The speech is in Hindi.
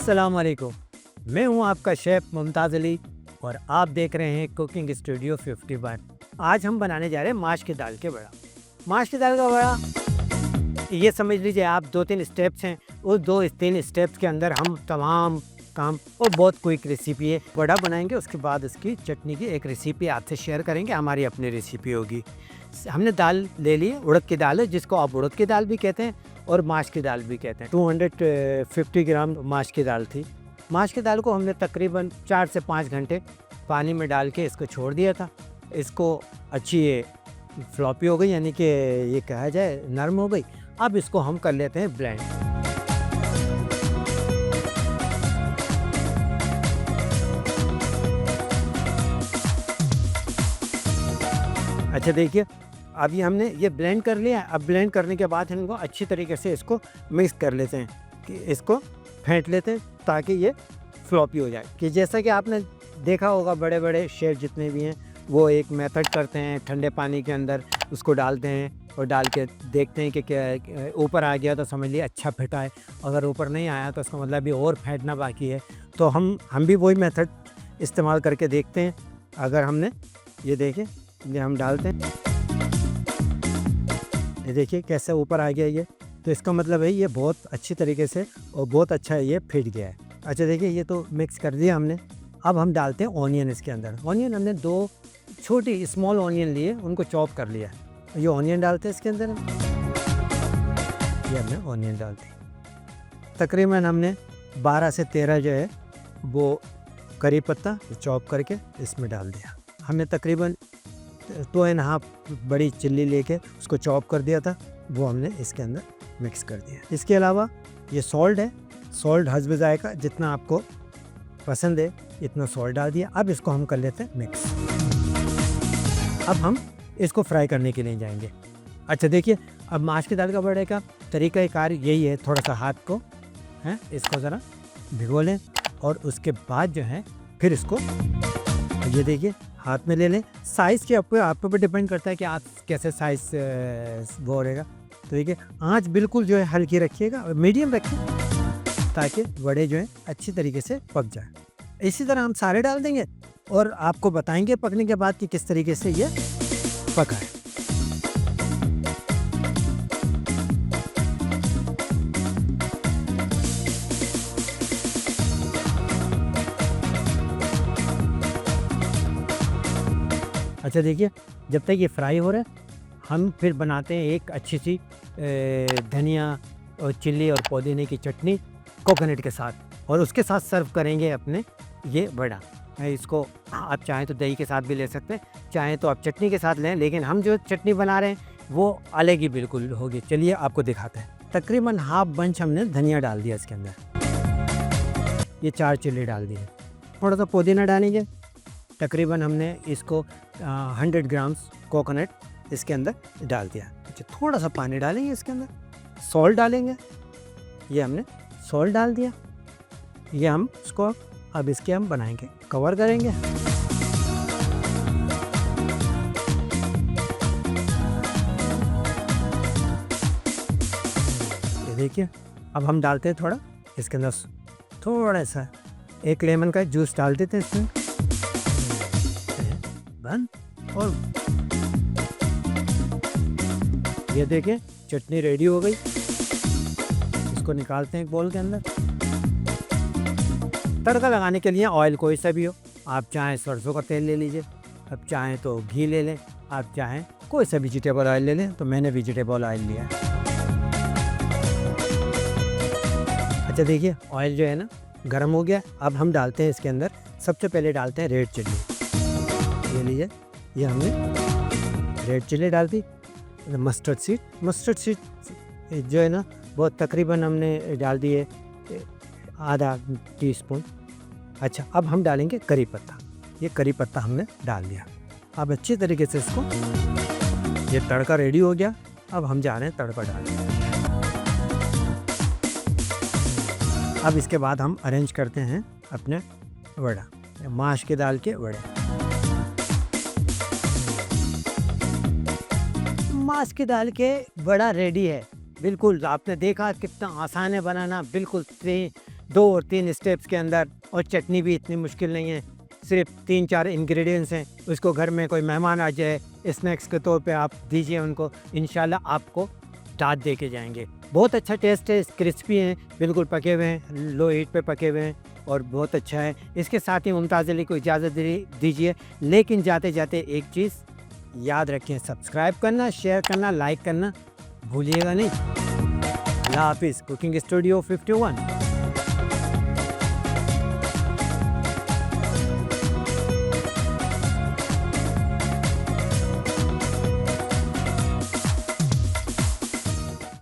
अस्सलाम वालेकुम। मैं हूं आपका शेफ़ मुमताज़ अली और आप देख रहे हैं कुकिंग स्टूडियो 51। आज हम बनाने जा रहे हैं माश की दाल के बड़ा। माश की दाल का बड़ा ये समझ लीजिए आप 2-3 स्टेप्स हैं। उस 2-3 स्टेप्स के अंदर हम तमाम काम और बहुत क्विक रेसिपी है। बड़ा बनाएंगे, उसके बाद उसकी चटनी की एक रेसिपी आपसे शेयर करेंगे। हमारी अपनी रेसिपी होगी। हमने दाल ले ली है, उड़द की दाल है, जिसको आप उड़द की दाल भी कहते हैं और माश की दाल भी कहते हैं। 250 ग्राम माश की दाल थी। माश की दाल को हमने तकरीबन 4 से 5 घंटे पानी में डाल के इसको छोड़ दिया था। इसको अच्छी ये फ्लॉपी हो गई, यानी कि ये कहा जाए नरम हो गई। अब इसको हम कर लेते हैं ब्लेंड। अच्छा देखिए, अभी हमने ये ब्लेंड कर लिया। अब ब्लेंड करने के बाद इनको अच्छी तरीके से इसको मिक्स कर लेते हैं, कि इसको फेंट लेते हैं ताकि ये फ्लॉपी हो जाए। कि जैसा कि आपने देखा होगा बड़े बड़े शेफ जितने भी हैं वो एक मेथड करते हैं, ठंडे पानी के अंदर उसको डालते हैं और डाल के देखते हैं कि क्या ऊपर आ गया तो समझ लिए अच्छा फेंटा है, अगर ऊपर नहीं आया तो उसका मतलब भी और फेंटना बाकी है। तो हम भी वही मेथड इस्तेमाल करके देखते हैं। अगर हमने ये देखें, ये हम डालते हैं, ये देखिए कैसे ऊपर आ गया ये, तो इसका मतलब है ये बहुत अच्छी तरीके से और बहुत अच्छा ये फिट गया है। अच्छा देखिए, ये तो मिक्स कर दिया हमने। अब हम डालते हैं ऑनियन इसके अंदर। ऑनियन हमने 2 छोटी स्मॉल ऑनियन लिए, उनको चॉप कर लिया। ये ऑनियन डालते हैं इसके अंदर। ये हमने ऑनियन डालती, तकरीबन हमने 12 से 13 जो है वो करी पत्ता चॉप करके इसमें डाल दिया। हमने तकरीबन 2.5 बड़ी चिल्ली लेके उसको चॉप कर दिया था, वो हमने इसके अंदर मिक्स कर दिया। इसके अलावा ये सॉल्ट है, सॉल्ट हस्ब जायका, जितना आपको पसंद है इतना सॉल्ट डाल दिया। अब इसको हम कर लेते हैं मिक्स। अब हम इसको फ्राई करने के लिए जाएंगे। अच्छा देखिए, अब माश की दाल का बड़े का तरीका कार यही है, थोड़ा सा हाथ को है इसको ज़रा भिगो लें और उसके बाद जो है फिर इसको ये देखिए हाथ में ले लें। साइज़ के आप पे डिपेंड करता है कि आप कैसे साइज़ वो रहेगा। तो देखिए आँच बिल्कुल जो है हल्की रखिएगा, मीडियम रखिए ताकि वड़े जो है अच्छी तरीके से पक जाए। इसी तरह हम सारे डाल देंगे और आपको बताएंगे पकने के बाद कि किस तरीके से ये पका है। अच्छा देखिए, जब तक ये फ्राई हो रहा है हम फिर बनाते हैं एक अच्छी सी धनिया और चिल्ली और पुदीने की चटनी कोकोनट के साथ, और उसके साथ सर्व करेंगे अपने ये बड़ा। इसको आप चाहें तो दही के साथ भी ले सकते हैं, चाहें तो आप चटनी के साथ लें, लेकिन हम जो चटनी बना रहे हैं वो अलग ही बिल्कुल होगी। चलिए आपको दिखाते हैं। तकरीबन हाफ बंच हमने धनिया डाल दिया इसके अंदर, ये 4 चिल्ली डाल दिए। थोड़ा सा पुदीना डालेंगे, तकरीबन हमने इसको 100 ग्राम्स कोकोनट इसके अंदर डाल दिया। अच्छा, थोड़ा सा पानी डालेंगे इसके अंदर, सॉल्ट डालेंगे, ये हमने सॉल्ट डाल दिया। ये हम इसको अब इसके हम बनाएंगे, कवर करेंगे। ये देखिए, अब हम डालते हैं थोड़ा इसके अंदर, थोड़ा सा 1 लेमन का जूस डाल देते हैं इसमें, बंद। और ये देखिए चटनी रेडी हो गई। इसको निकालते हैं एक बोल के अंदर। तड़का लगाने के लिए ऑयल कोई सा भी हो, आप चाहें सरसों का तेल ले लीजिए, अब चाहें तो घी ले लें, आप चाहें कोई सा वेजिटेबल ऑयल ले लें, तो मैंने वेजिटेबल ऑयल लिया है। अच्छा देखिए, ऑयल जो है ना गर्म हो गया। अब हम डालते हैं इसके अंदर, सबसे पहले डालते हैं रेड चिल्ली। ये लीजिए, ये हमने रेड चिल्ली डाल दी। मस्टर्ड सीड जो है ना वो तकरीबन हमने डाल दिए आधा टीस्पून। अच्छा, अब हम डालेंगे करी पत्ता। ये करी पत्ता हमने डाल दिया। अब अच्छी तरीके से इसको, ये तड़का रेडी हो गया। अब हम जा रहे हैं तड़का डालने। अब इसके बाद हम अरेंज करते हैं अपने वड़ा, माश की दाल के वड़े। माश की दाल के बड़ा रेडी है। बिल्कुल आपने देखा कितना आसान है बनाना, बिल्कुल 2 और 3 स्टेप्स के अंदर, और चटनी भी इतनी मुश्किल नहीं है, सिर्फ 3-4 इंग्रेडिएंट्स हैं। उसको घर में कोई मेहमान आ जाए, स्नैक्स के तौर पे आप दीजिए उनको, इंशाल्लाह आपको दाद दे के जाएंगे। बहुत अच्छा टेस्ट है, क्रिस्पी हैं, बिल्कुल पके हुए हैं, लो हीट पे पके हुए हैं और बहुत अच्छा है। इसके साथ ही मुमताज़ अली को इजाज़त दीजिए, लेकिन जाते जाते एक चीज़ याद रखें, सब्सक्राइब करना, शेयर करना, लाइक करना भूलिएगा नहीं। अल्लाह हाफिज़। Cooking studio 51।